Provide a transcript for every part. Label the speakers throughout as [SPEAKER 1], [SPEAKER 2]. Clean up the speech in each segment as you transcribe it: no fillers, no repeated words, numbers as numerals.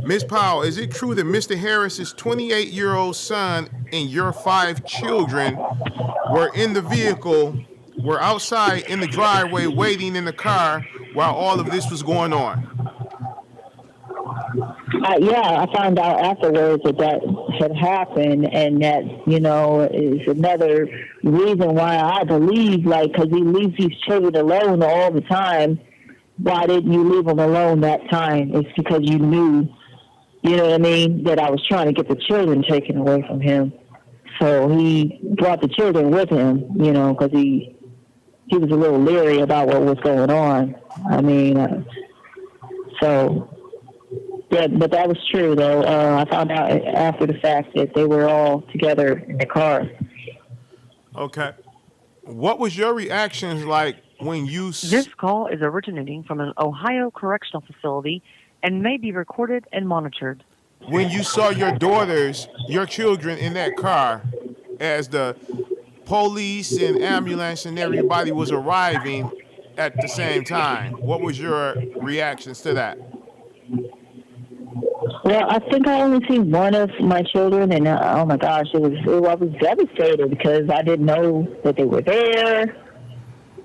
[SPEAKER 1] Ms. Powell, is it true that Mr. Harris's 28-year-old son and your 5 children were in the vehicle, were outside in the driveway waiting in the car while all of this was going on?
[SPEAKER 2] Yeah, I found out afterwards that that had happened, and that is another reason why I believe, like, because he leaves these children alone all the time. Why didn't you leave them alone that time? It's because you knew, you know what I mean, that I was trying to get the children taken away from him. So he brought the children with him, because he was a little leery about what was going on. I mean, so. Yeah, but that was true, though. I found out after the fact that they were all together in the car.
[SPEAKER 1] Okay. What was your reactions like when you...
[SPEAKER 3] This call is originating from an Ohio correctional facility and may be recorded and monitored.
[SPEAKER 1] When you saw your children in that car as the police and ambulance and everybody was arriving at the same time, what was your reactions to that?
[SPEAKER 2] Well, I think I only seen one of my children, and oh my gosh, I was devastated because I didn't know that they were there.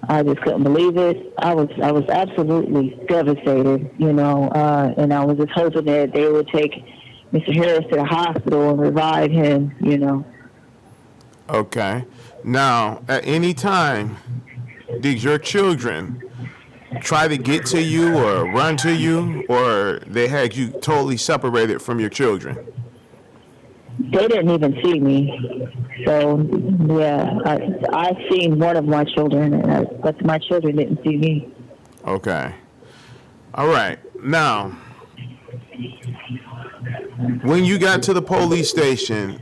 [SPEAKER 2] I just couldn't believe it. I was absolutely devastated, and I was just hoping that they would take Mr. Harris to the hospital and revive him,
[SPEAKER 1] Okay. Now, at any time, did your children try to get to you or run to you, or they had you totally separated from your children?
[SPEAKER 2] They didn't even see me. So, yeah, I seen one of my children, but my children didn't see me.
[SPEAKER 1] Okay. All right. Now, when you got to the police station,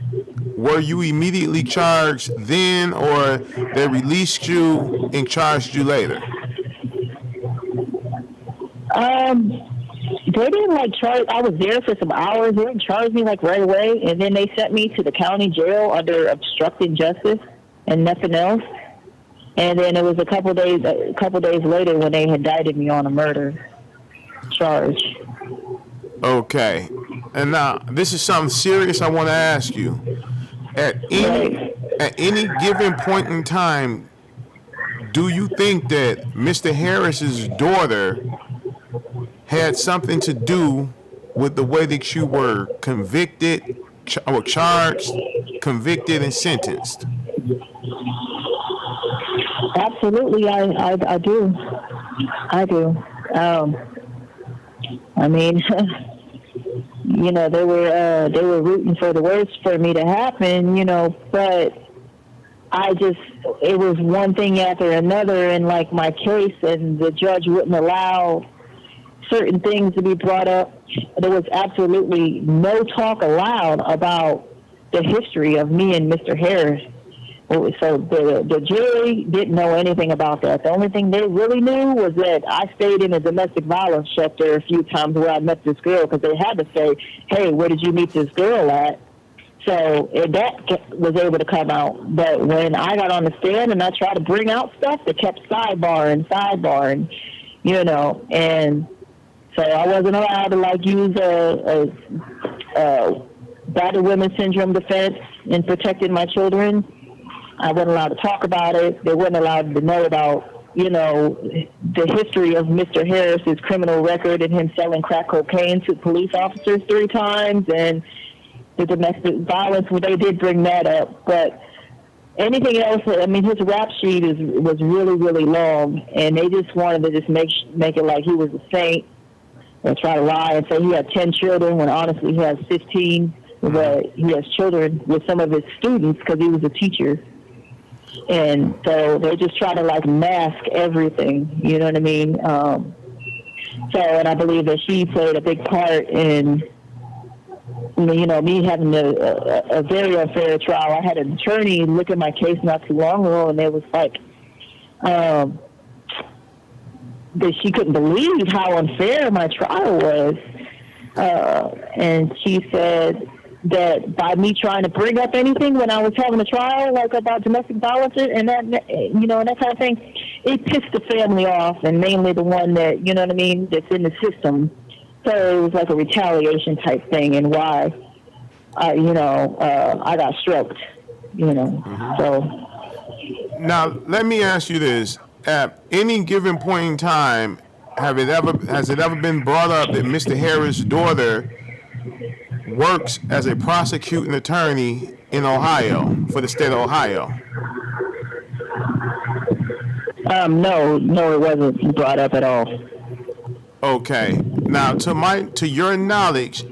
[SPEAKER 1] were you immediately charged then, or they released you and charged you later?
[SPEAKER 2] They didn't charge. I was there for some hours. They didn't charge me right away, and then they sent me to the county jail under obstructing justice and nothing else. And then it was a couple days later when they indicted me on a murder charge.
[SPEAKER 1] Okay. And now this is something serious I want to ask you. At any given point in time, do you think that Mr. Harris's daughter had something to do with the way that you were convicted, or charged, convicted, and sentenced?
[SPEAKER 2] Absolutely, I do. I do. I mean, they were rooting for the worst for me to happen, but it was one thing after another in my case, and the judge wouldn't allow certain things to be brought up. There was absolutely no talk allowed about the history of me and Mr. Harris. So the jury didn't know anything about that. The only thing they really knew was that I stayed in a domestic violence shelter a few times where I met this girl, because they had to say, hey, where did you meet this girl at? So that was able to come out. But when I got on the stand and I tried to bring out stuff, they kept sidebarring, and so I wasn't allowed to use a battered women syndrome defense in protecting my children. I wasn't allowed to talk about it. They weren't allowed to know about, the history of Mr. Harris's criminal record and him selling crack cocaine to police officers 3 times, and the domestic violence. Well, they did bring that up, but anything else, I mean, his rap sheet was really, really long, and they just wanted to just make it like he was a saint, and try to lie and say he had 10 children when honestly he has 15, but he has children with some of his students because he was a teacher. And so they just try to mask everything, you know what I mean? And I believe that she played a big part in, me having a very unfair trial. I had an attorney look at my case not too long ago, and it was that she couldn't believe how unfair my trial was. And she said that by me trying to bring up anything when I was having a trial, about domestic violence and that, and that kind of thing, it pissed the family off, and mainly the one that, that's in the system, So it was like a retaliation type thing, and why, I got stroked, So
[SPEAKER 1] Now, let me ask you this: at any given point in time, has it ever been brought up that Mr. Harris' daughter works as a prosecuting attorney in Ohio for the state of Ohio?
[SPEAKER 2] no, it wasn't brought up at all.
[SPEAKER 1] Okay. Now, to your knowledge,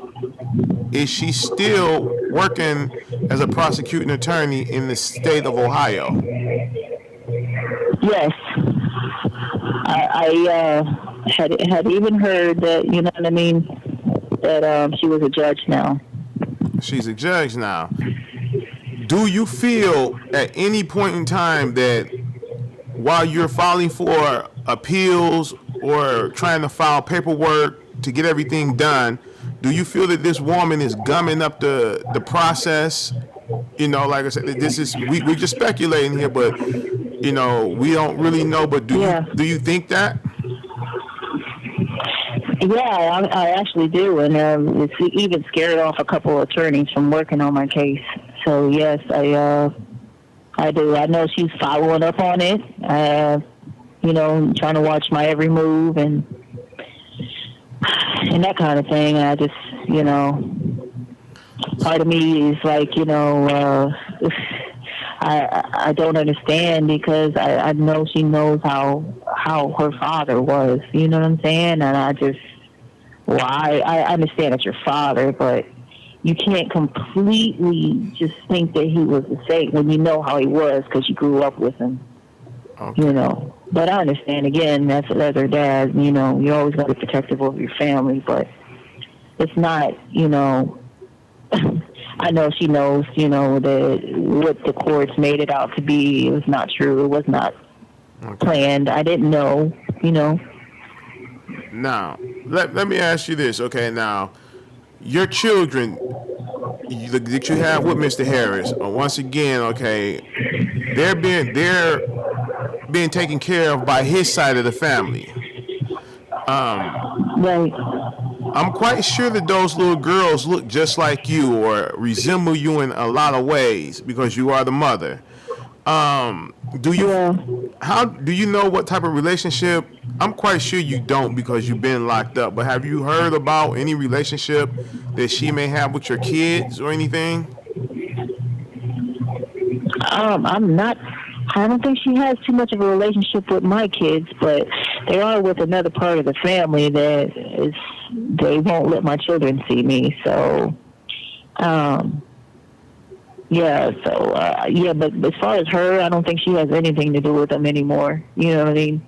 [SPEAKER 1] is she still working as a prosecuting attorney in the state of Ohio?
[SPEAKER 2] Yes, I had even heard that, you know what I mean, that she was a judge now.
[SPEAKER 1] She's a judge now. Do you feel at any point in time that while you're filing for appeals or trying to file paperwork to get everything done, do you feel that this woman is gumming up the process? Like I said, we're just speculating here, but we don't really know. But do you think that?
[SPEAKER 2] Yeah, I actually do, and it's even scared off a couple of attorneys from working on my case. So yes, I do. I know she's following up on it. Trying to watch my every move and that kind of thing. And I just, part of me is like, I don't understand, because I know she knows how her father was. You know what I'm saying? And I understand it's your father, but you can't completely just think that he was the same when you know how he was, because you grew up with him.
[SPEAKER 1] Okay.
[SPEAKER 2] But I understand, again, that's her dad. You're always going to be protective of your family, but it's not, I know she knows, that what the courts made it out to be, it was not true. It was not planned. I didn't know.
[SPEAKER 1] Now, let me ask you this. Okay, now, your children that you have with Mr. Harris, once again, okay, they're being taken care of by his side of the family.
[SPEAKER 2] Right.
[SPEAKER 1] I'm quite sure that those little girls look just like you or resemble you in a lot of ways because you are the mother. How do you know what type of relationship? I'm quite sure you don't, because you've been locked up. But have you heard about any relationship that she may have with your kids or anything?
[SPEAKER 2] I'm not. I don't think she has too much of a relationship with my kids, but they are with another part of the family that is. They won't let my children see me. So, yeah. So, yeah. But as far as her, I don't think she has anything to do with them anymore. You know what I mean?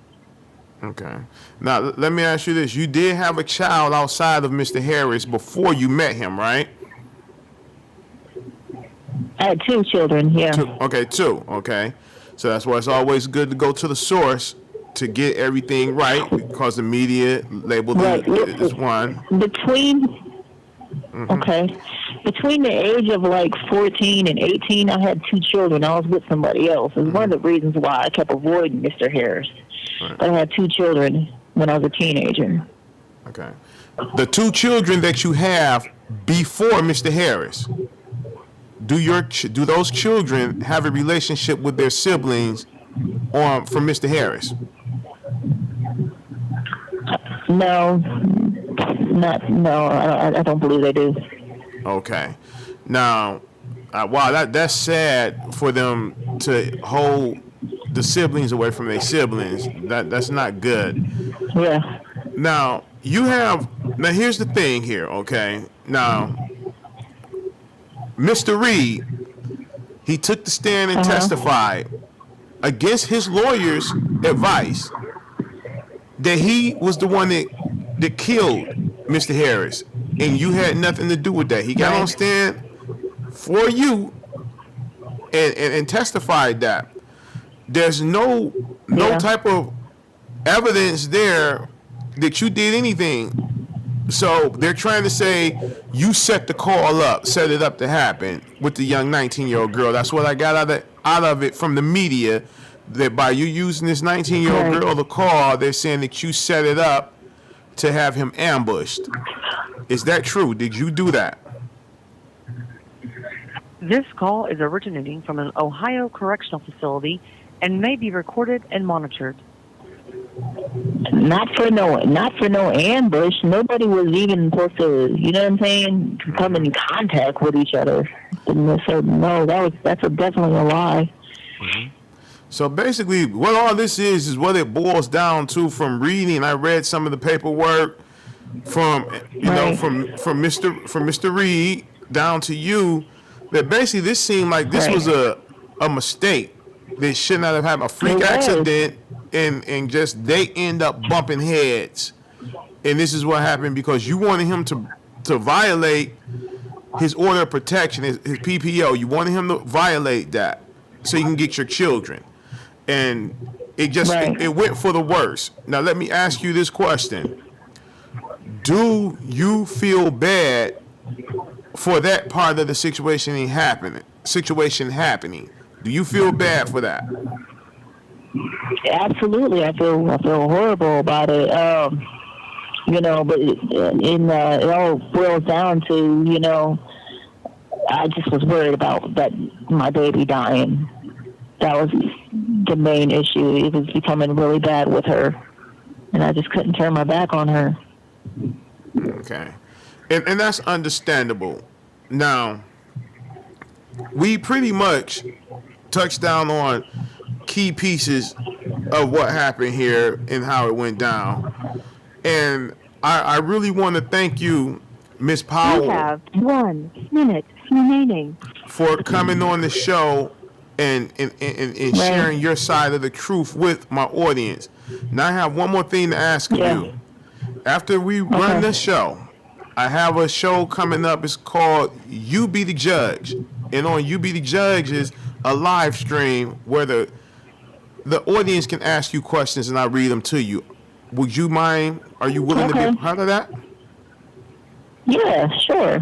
[SPEAKER 1] Okay. Now, let me ask you this. You did have a child outside of Mr. Harris before you met him, right?
[SPEAKER 2] I had 2 children, yeah.
[SPEAKER 1] Two. Okay. So that's why it's always good to go to the source to get everything right, because the media labeled it as one.
[SPEAKER 2] Between the age of like 14 and 18, I had 2 children. I was with somebody else. It's one of the reasons why I kept avoiding Mr. Harris. Right. But I had 2 children when I was a teenager.
[SPEAKER 1] Okay. The 2 children that you have before Mr. Harris, do those children have a relationship with their siblings from Mr. Harris?
[SPEAKER 2] No, I don't believe they do.
[SPEAKER 1] Okay. Now, wow, that's sad for them to hold the siblings away from their siblings. That's not good.
[SPEAKER 2] Yeah.
[SPEAKER 1] Now, here's the thing here, okay? Now, Mr. Reed, he took the stand and testified against his lawyer's advice that he was the one that killed Mr. Harris, and you had nothing to do with that. He got on stand for you and testified that. There's no type of evidence there that you did anything. So they're trying to say you set the call up, set it up to happen with the young 19-year-old girl. That's what I got out of it from the media, that by you using this 19-year-old girl to call, they're saying that you set it up to have him ambushed. Is that true? Did you do that?
[SPEAKER 3] This call is originating from an Ohio correctional facility and may be recorded and monitored.
[SPEAKER 2] Not for no ambush. Nobody was even supposed to, you know what I'm saying, come in contact with each other. So no, that's definitely a lie.
[SPEAKER 1] So basically, what all this is what it boils down to from reading. I read some of the paperwork from from Mr. Reed down to you. That basically this seemed like this was a mistake. They should not have had a freak accident, and just they end up bumping heads. And this is what happened because you wanted him to violate his order of protection, his PPO. You wanted him to violate that so you can get your children. And it went for the worst. Now let me ask you this question. Do you feel bad for that part of the situation happening? Do you feel bad for that?
[SPEAKER 2] Absolutely, I feel horrible about it. But it all boils down to, I just was worried about that my baby dying. That was the main issue. It was becoming really bad with her, and I just couldn't turn my back on her.
[SPEAKER 1] Okay, and that's understandable. Now, we pretty much touched down on key pieces of what happened here and how it went down. And I really want to thank you, Miss Powell.
[SPEAKER 3] You have 1 minute remaining.
[SPEAKER 1] For coming on the show and sharing your side of the truth with my audience. Now I have one more thing to ask of you. After we run the show, I have a show coming up. It's called You Be the Judge. And on You Be the Judge is a live stream where the audience can ask you questions and I read them to you. Would you mind? Are you willing to be a part of that?
[SPEAKER 2] Yeah, sure.